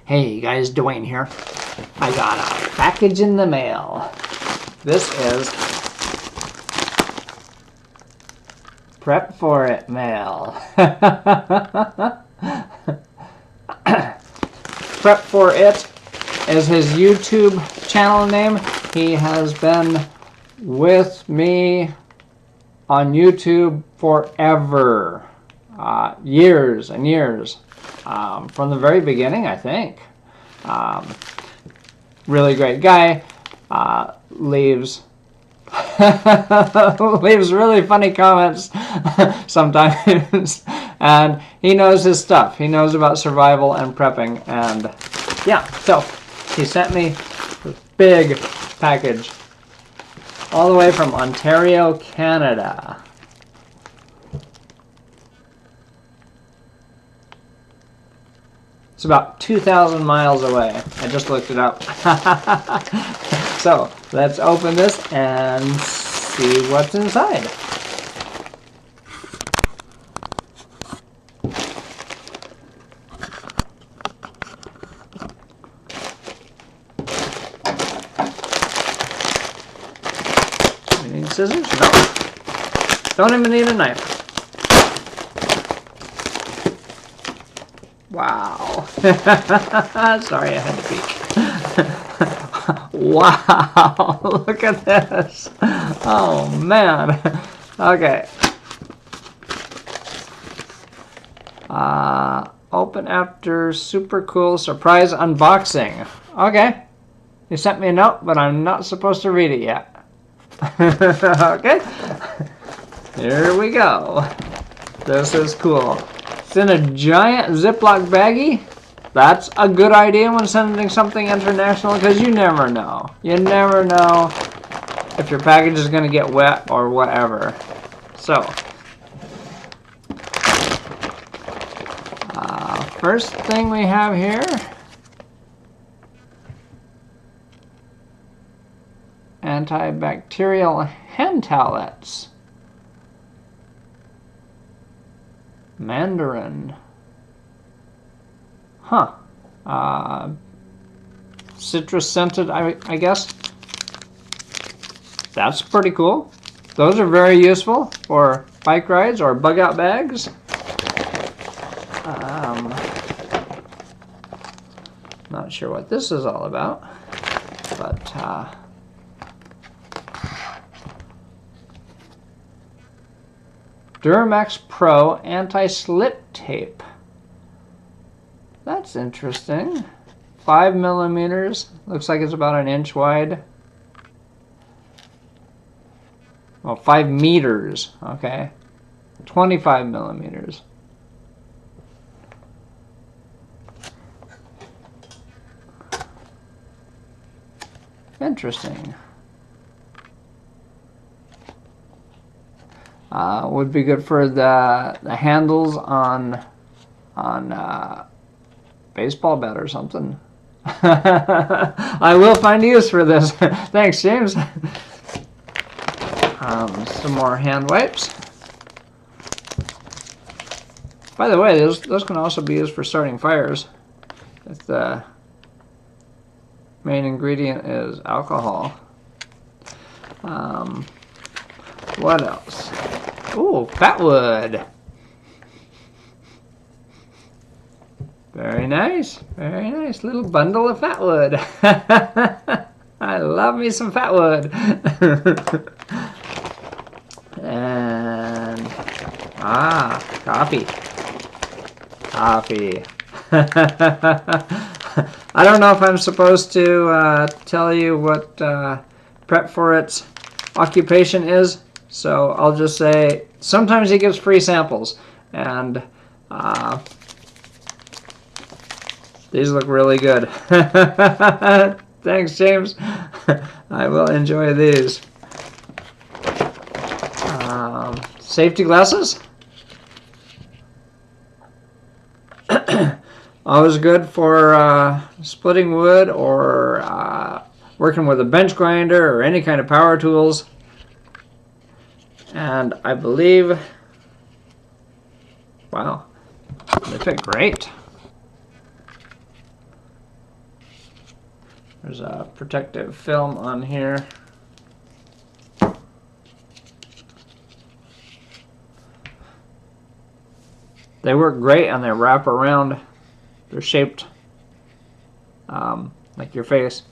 Hey you guys, Dwayne here. I got a package in the mail. This is PREPFORIT mail. PREPFORIT is his YouTube channel name. He has been with me on YouTube forever. Years and years. From the very beginning, I think. Really great guy. Leaves really funny comments sometimes. And he knows his stuff. He knows about survival and prepping. And yeah, so he sent me this big package all the way from Ontario, Canada. It's about 2,000 miles away. I just looked it up. So let's open this and see what's inside. You need scissors? No. Don't even need a knife. Wow. Sorry, I had to peek. Wow, look at this. Oh, man. Okay. Open after super cool surprise unboxing. Okay. You sent me a note, but I'm not supposed to read it yet. Okay. Here we go. This is cool. It's in a giant Ziploc baggie. That's a good idea when sending something international because you never know. You never know if your package is going to get wet or whatever. So, first thing we have here, antibacterial hand towelettes. Mandarin. Huh. Citrus scented, I guess. That's pretty cool. Those are very useful for bike rides or bug out bags. Not sure what this is all about, but Duramax Pro anti-slip tape. That's interesting. 5 millimeters. Looks like it's about an inch wide. Well, 5 meters. Okay. 25 millimeters. Interesting. Would be good for the handles on baseball bat or something. I will find use for this. Thanks, James. Some more hand wipes. By the way, those can also be used for starting fires. If the main ingredient is alcohol. What else? Ooh, fatwood. Very nice. Very nice. Little bundle of fatwood. I love me some fatwood. And coffee. Coffee. I don't know if I'm supposed to tell you what PREPFORIT's occupation is, so I'll just say sometimes he gives free samples, and these look really good. Thanks, James. I will enjoy these. Safety glasses. Always good for splitting wood or working with a bench grinder or any kind of power tools. And I believe, wow, they fit great. There's a protective film on here. They work great and they wrap around. They're shaped like your face.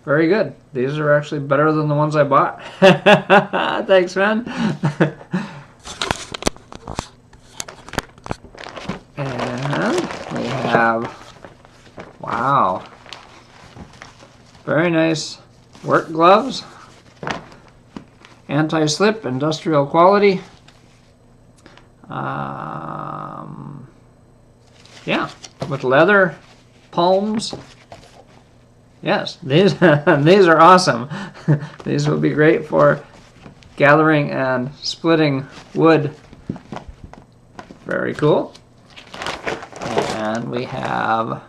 Very good. These are actually better than the ones I bought. Thanks, man. And we have, wow, very nice work gloves. Anti-slip, industrial quality. Yeah, with leather palms. Yes, these these are awesome. These will be great for gathering and splitting wood. Very cool. And we have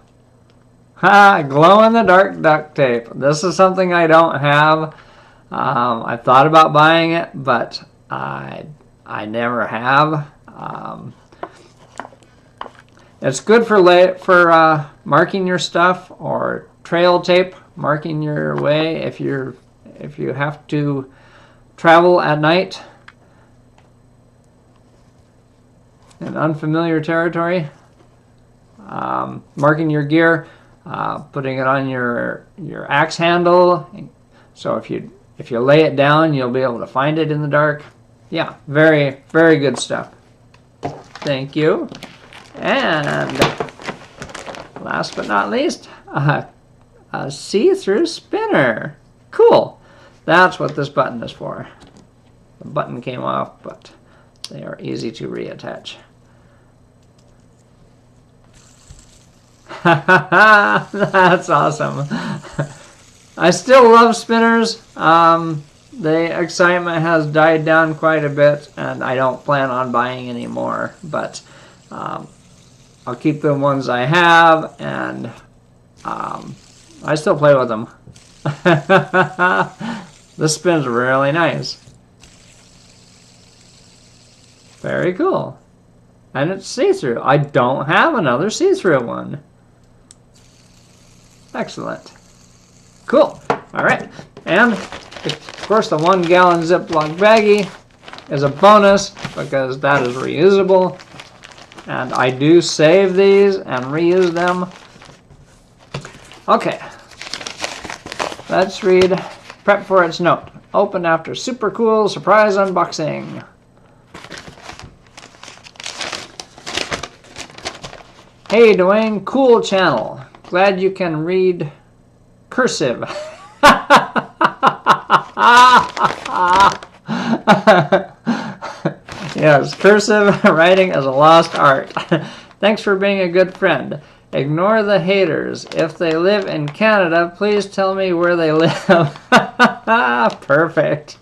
glow-in-the-dark duct tape. This is something I don't have. I thought about buying it, but I never have. It's good for marking your stuff, or trail tape, marking your way if you have to travel at night in unfamiliar territory. Marking your gear, putting it on your axe handle, so if you lay it down, you'll be able to find it in the dark. Yeah, very, very good stuff. Thank you. And last but not least, a see-through spinner. Cool. That's what this button is for. The button came off, but they are easy to reattach. That's awesome. I still love spinners. The excitement has died down quite a bit, and I don't plan on buying any more, but I'll keep the ones I have, and I still play with them. This spins really nice. Very cool. And it's see-through. I don't have another see-through one. Excellent. Cool. All right. And, of course, the 1 gallon Ziploc baggie is a bonus because that is reusable. And I do save these and reuse them. Okay. Let's read PREPFORIT's note. Open after super cool surprise unboxing. Hey Dwayne, cool channel. Glad you can read cursive. Yes, cursive writing is a lost art. Thanks for being a good friend. Ignore the haters. If they live in Canada, please tell me where they live. Perfect.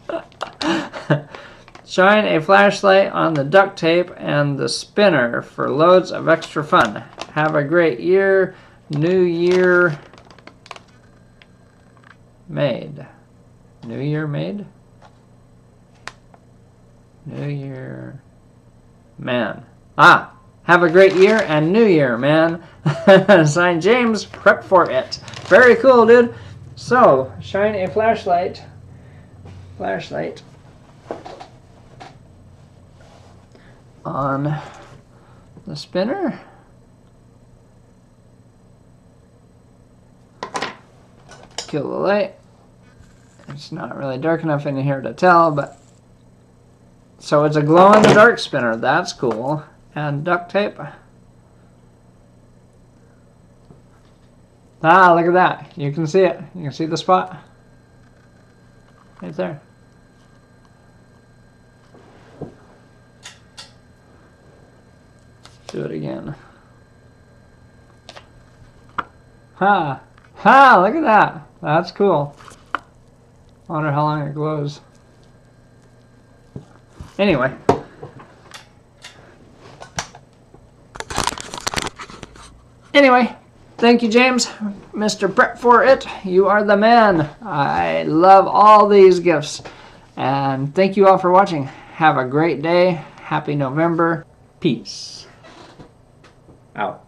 Shine a flashlight on the duct tape and the spinner for loads of extra fun. Have a great year. New Year made. New Year made? New Year man. Ah, have a great year and New Year, man. Signed James, PREPFORIT. Very cool, dude. So, shine a flashlight. On the spinner. Kill the light. It's not really dark enough in here to tell, but so it's a glow-in-the-dark spinner. That's cool. And duct tape. Ah, look at that. You can see it. You can see the spot. Right there. Do it again. Ha! Ha! Look at that. That's cool. Wonder how long it glows. Anyway. Thank you, James. Mr. PREPFORIT, you are the man. I love all these gifts. And thank you all for watching. Have a great day. Happy November. Peace. Out.